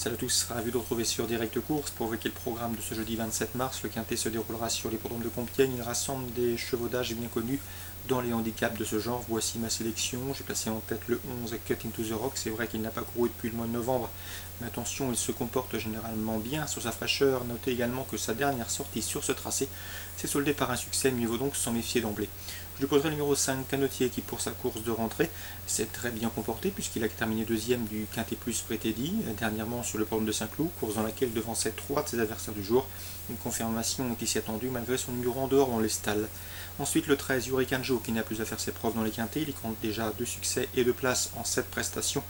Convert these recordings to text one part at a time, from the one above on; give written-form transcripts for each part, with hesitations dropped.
Salut à tous, ravi de retrouver sur Direct Course pour évoquer le programme de ce jeudi 27 mars. Le quintet se déroulera sur l'hippodrome de Compiègne. Il rassemble des chevaux d'âge bien connus dans les handicaps de ce genre. Voici ma sélection. J'ai placé en tête le 11 Cut Into the Rock. C'est vrai qu'il n'a pas couru depuis le mois de novembre, mais attention, il se comporte généralement bien sur sa fraîcheur. Notez également que sa dernière sortie sur ce tracé s'est soldée par un succès. Mieux vaut donc s'en méfier d'emblée. Je lui poserai le numéro 5, Canotier, qui pour sa course de rentrée s'est très bien comporté puisqu'il a terminé deuxième du Quintet Plus Prétédi, dernièrement sur le podium de Saint-Cloud, course dans laquelle devançait 3 de ses adversaires du jour. Une confirmation est ici attendue malgré son numéro en dehors dans les stalles. Ensuite le 13, Hurricanjo, qui n'a plus à faire ses preuves dans les quintets. Il compte déjà 2 succès et 2 places en 7 prestations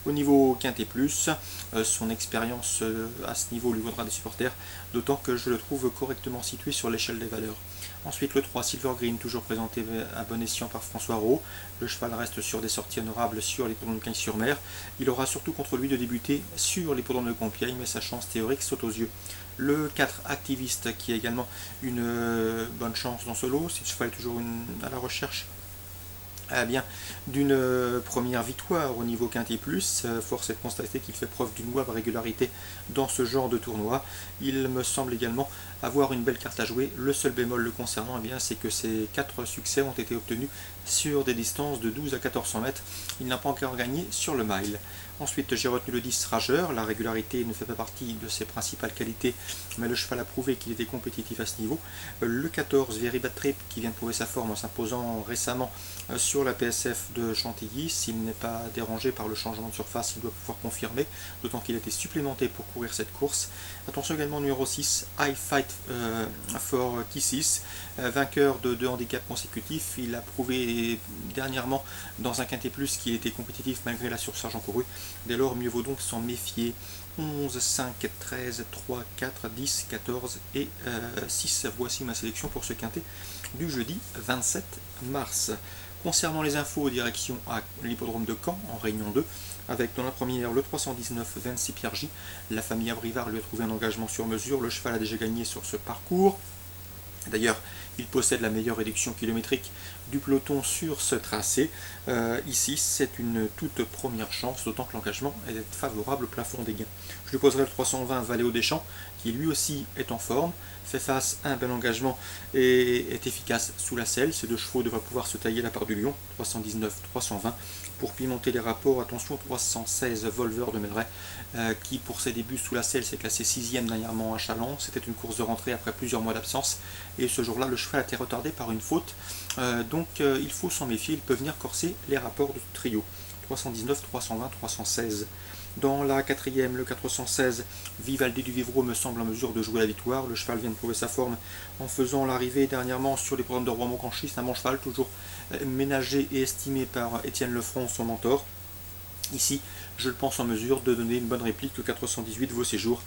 au niveau Quintet Plus. Son expérience à ce niveau lui vaudra des supporters, d'autant que je le trouve correctement situé sur l'échelle des valeurs. Ensuite le 3, Silver Green, toujours présenté à bon escient par François Rowe. Le cheval reste sur des sorties honorables sur l'hippodrome de Cagnes-sur-Mer. Il aura surtout contre lui de débuter sur l'hippodrome de Compiègne, mais sa chance théorique saute aux yeux. Le 4, Activiste, qui a également une bonne chance dans ce lot. Si le cheval est toujours à la recherche d'une première victoire au niveau Quintet Plus, force est de constater qu'il fait preuve d'une louable régularité dans ce genre de tournoi. Il me semble également avoir une belle carte à jouer. Le seul bémol le concernant, c'est que ces 4 succès ont été obtenus sur des distances de 12 à 1400 mètres. Il n'a pas encore gagné sur le mile. Ensuite, j'ai retenu le 10 Rageur. La régularité ne fait pas partie de ses principales qualités, mais le cheval a prouvé qu'il était compétitif à ce niveau. Le 14 Very Bad Trip, qui vient de prouver sa forme en s'imposant récemment sur la PSF de Chantilly. S'il n'est pas dérangé par le changement de surface, il doit pouvoir confirmer, d'autant qu'il a été supplémenté pour courir cette course. Attention également au numéro 6, I Fight for Kisses, vainqueur de 2 handicaps consécutifs. Il a prouvé dernièrement dans un Quintet Plus qu'il était compétitif malgré la surcharge encourue. Dès lors, mieux vaut donc s'en méfier. 11, 5, 13, 3, 4, 10, 14 et 6. Voici ma sélection pour ce quintet du jeudi 27 mars. Concernant les infos, direction à l'hippodrome de Caen en Réunion 2, avec dans la première le 319 26 Pierre J. La famille Abrivard lui a trouvé un engagement sur mesure. Le cheval a déjà gagné sur ce parcours. D'ailleurs, il possède la meilleure réduction kilométrique du peloton sur ce tracé. Ici, c'est une toute première chance, d'autant que l'engagement est favorable au plafond des gains. Je lui poserai le 320 Valéo Deschamps, qui lui aussi est en forme, fait face à un bel engagement et est efficace sous la selle. Ces 2 chevaux devraient pouvoir se tailler la part du lion, 319-320. Pour pimenter les rapports, attention, 316 Volver de Melray, qui pour ses débuts sous la selle s'est classé 6e dernièrement à Châlons. C'était une course de rentrée après plusieurs mois d'absence, et ce jour-là, le cheval a été retardé par une faute. Donc il faut s'en méfier, il peut venir corser les rapports du trio. 319, 320, 316. Dans la quatrième, le 416, Vivaldi du Vivreau me semble en mesure de jouer la victoire. Le cheval vient de prouver sa forme en faisant l'arrivée dernièrement sur les programmes de Rouen-Moncanchy. C'est un bon cheval, toujours ménagé et estimé par Étienne Lefranc, son mentor. Ici, je le pense en mesure de donner une bonne réplique. Le 418 vaut ses jours,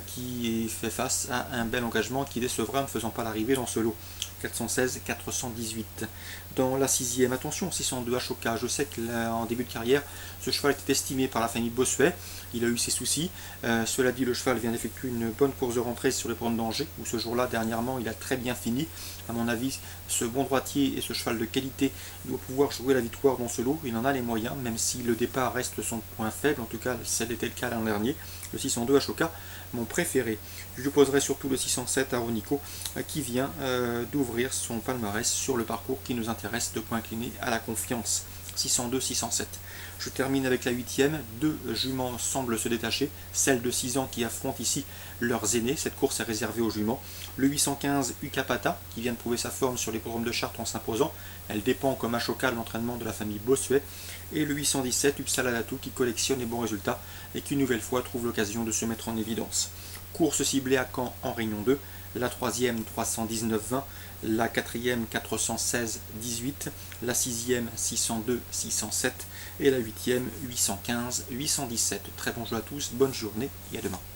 qui fait face à un bel engagement qui décevra ne faisant pas l'arrivée dans ce lot. 416, 418. Dans la sixième, attention, 602 Ashoka. Je sais qu'en début de carrière, ce cheval était estimé par la famille Bossuet. Il a eu ses soucis. Cela dit, le cheval vient d'effectuer une bonne course de rentrée sur les programmes d'Angers, où ce jour-là, dernièrement, il a très bien fini. À mon avis, ce bon droitier et ce cheval de qualité doit pouvoir jouer la victoire dans ce lot. Il en a les moyens, même si le départ reste son point faible. En tout cas, ça était le cas l'an dernier. Le 602 Ashoka, mon préféré. Je lui poserai surtout le 607 à Ronico, qui vient d'ouvrir son palmarès sur le parcours qui nous intéresse, de point incliné à la confiance. 602-607. Je termine avec la 8e. 2 juments semblent se détacher, celle de 6 ans qui affrontent ici leurs aînés. Cette course est réservée aux juments. Le 815 Ukapata, qui vient de prouver sa forme sur l'hippodrome de Chartres en s'imposant. Elle dépend comme Ashoka de l'entraînement de la famille Bossuet. Et le 817 Uppsala Latu, qui collectionne les bons résultats et qui une nouvelle fois trouve l'occasion de se mettre en évidence. Course ciblée à Caen en Réunion 2. La 3e 319-20, la 4e 416-18, la 6e 602-607 et la 8e 815-817. Très bon jeu à tous, bonne journée et à demain.